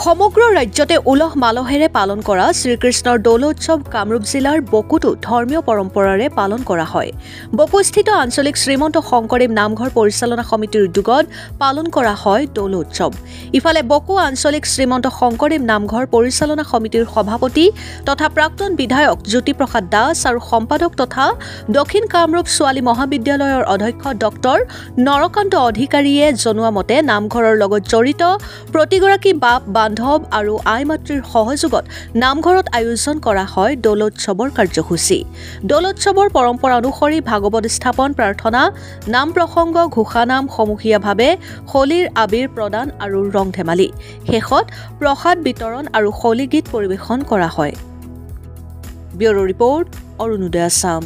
সমগ্ৰ ৰাজ্যতে উলহ মালহেৰে পালন কৰা শ্ৰীকৃষ্ণৰ দৌলোৎসৱ কামৰূপ জিলাৰ বকুতো ধৰ্মীয় পৰম্পৰাৰে পালন কৰা হয়। বকুস্থিত আঞ্চলিক শ্ৰীমন্ত শংকৰদেৱ নামঘৰ পৰিচালনা সমিতিৰ উদ্যোগত পালন কৰা হয় দৌলোৎসৱ। ইফালে বকু আঞ্চলিক শ্ৰীমন্ত শংকৰদেৱ নামঘৰ পৰিচালনা সমিতিৰ সভাপতি তথা প্ৰাক্তন বিধায়ক জ্যোতিপ্ৰসাদ দাস আৰু সম্পাদক তথা দক্ষিণ কামৰূপ ছোৱালী মহাবিদ্যালয়ৰ অধ্যক্ষ ডক্টৰ নৰকান্ত অধিকাৰীয়ে জনোৱা মতে নামঘৰৰ লগত জড়িত প্ৰতিগৰাকী বাপ বান্ধৱ আৰু আই মাতৃৰ সহযোগত নামঘৰত আয়োজন কৰা হয় দৌলোৎসৱৰ কাৰ্যসূচী। দৌলোৎসৱৰ পৰম্পৰা অনুসৰি ভাগৱত স্থাপন, প্ৰাৰ্থনা, নাম প্ৰসংগ, ঘোষানাম, সমূহীয়াভাৱে হোলীৰ আবিৰ প্ৰদান আৰু ৰং ধেমালি। শেষত প্ৰসাদ বিতৰণ আৰু হোলী গীত পৰিৱেশন কৰা হয়। Bureau report, Arunoday Assam.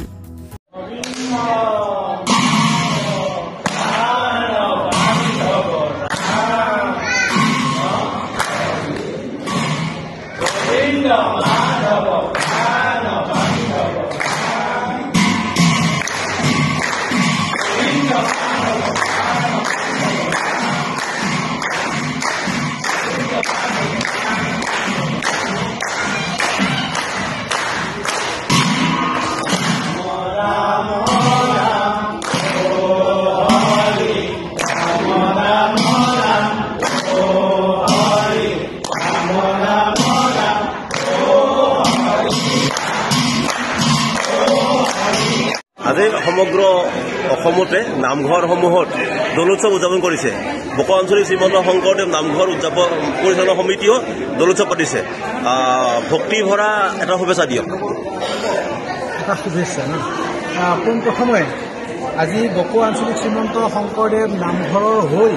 আজি সমগ্ৰ অসমতে নামঘৰসমূহত দৌলোৎসৱ উদযাপন কৰিছে। বকো আঞ্চলিক শ্ৰীমন্ত শংকৰদেৱ নামঘৰ উদযাপন পৰিচালনা সমিতিও দৌলোৎসৱ পাতিছে। ভক্তি ভৰা এটা শুভেচ্ছা দিয়ক। এটা শুভেচ্ছা পোনপ্ৰথমে আজি বকো আঞ্চলিক শ্ৰীমন্ত শংকৰদেৱ নামঘৰৰ হৈ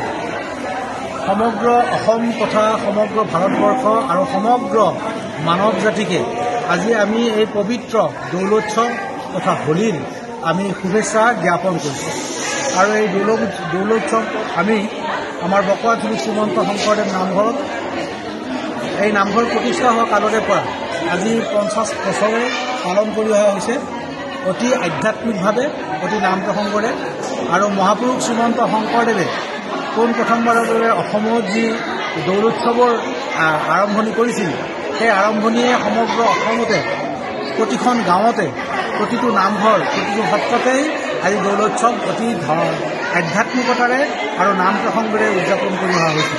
সমগ্ৰ অসম তথা সমগ্ৰ ভাৰতবৰ্ষ আৰু সমগ্ৰ মানৱ জাতিকে আজি আমি এই পবিত্ৰ দৌলোৎসৱ তথা হোলীৰ আমি শুভেচ্ছা জ্ঞাপন কৰিছোঁ। আৰু এই দৌলোৎসৱ আমি আমাৰ বকো আঞ্চলিক শ্ৰীমন্ত শংকৰদেৱ নামঘৰত এই নামঘৰ প্ৰতিষ্ঠা হোৱা কালৰে পৰা আজি 50 বছৰে পালন কৰি অহা হৈছে। অতি আধ্যাত্মিকভাৱে, অতি নাম প্ৰসংগৰে আৰু মহাপুৰুষ শ্ৰীমন্ত শংকৰদেৱে পোনপ্ৰথমবাৰৰ বাবে অসমত যি দৌলোৎসৱৰ আৰম্ভণি কৰিছিল, সেই আৰম্ভণিয়ে সমগ্ৰ অসমতে প্ৰতিখন গাঁৱতে, প্ৰতিটো নামঘৰ, প্ৰতিটো সত্ৰতেই আজি দৌলোৎসৱ অতি আধ্যাত্মিকতাৰে আৰু নাম প্ৰসংগৰে উদযাপন কৰি অহা হৈছে।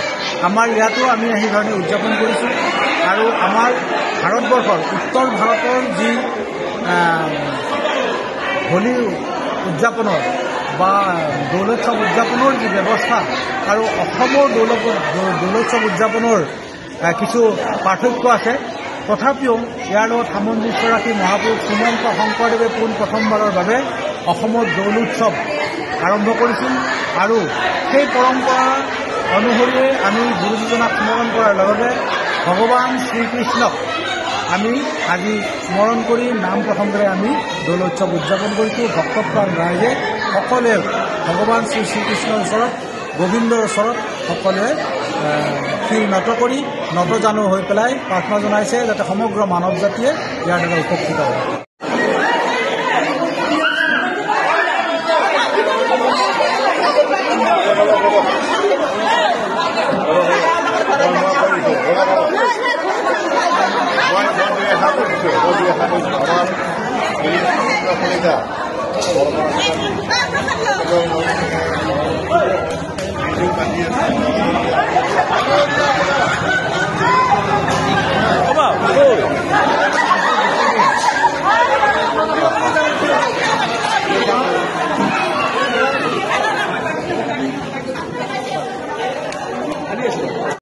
আমাৰ ইয়াতো আমি সেইধৰণে উদযাপন কৰিছোঁ। আৰু আমাৰ ভাৰতবৰ্ষৰ উত্তৰ ভাৰতৰ যি হোলী উদযাপনৰ বা দৌলোৎসৱ উদযাপনৰ যি ব্যৱস্থা আৰু অসমৰ দৌলোৎসৱ উদযাপনৰ কিছু পাৰ্থক্য আছে। তথাপিও ইয়াৰ লগত সামঞ্জস্য ৰাখি মহাপুৰুষ শ্ৰীমন্ত শংকৰদেৱে পোনপ্ৰথমবাৰৰ বাবে অসমত দৌলোৎসৱ আৰম্ভ কৰিছিল। আৰু সেই পৰম্পৰা অনুসৰিয়ে আমি গুৰু যোজনাক স্মৰণ কৰাৰ লগতে ভগৱান শ্ৰীকৃষ্ণক আমি আজি স্মৰণ কৰি নাম প্ৰসংগৰে আমি দৌলোৎসৱ উদযাপন কৰিছোঁ। ভক্তপ্ৰাণ ৰাইজে সকলোৱে ভগৱান শ্ৰীকৃষ্ণৰ ওচৰত, গোবিন্দৰ ওচৰত সকলোৱে শিৰ নত কৰি নতজানু হৈ পেলাই প্ৰাৰ্থনা জনাইছে যাতে সমগ্ৰ মানৱ জাতিয়ে ইয়াৰ দ্বাৰা উপকৃত হয়। আমাৰ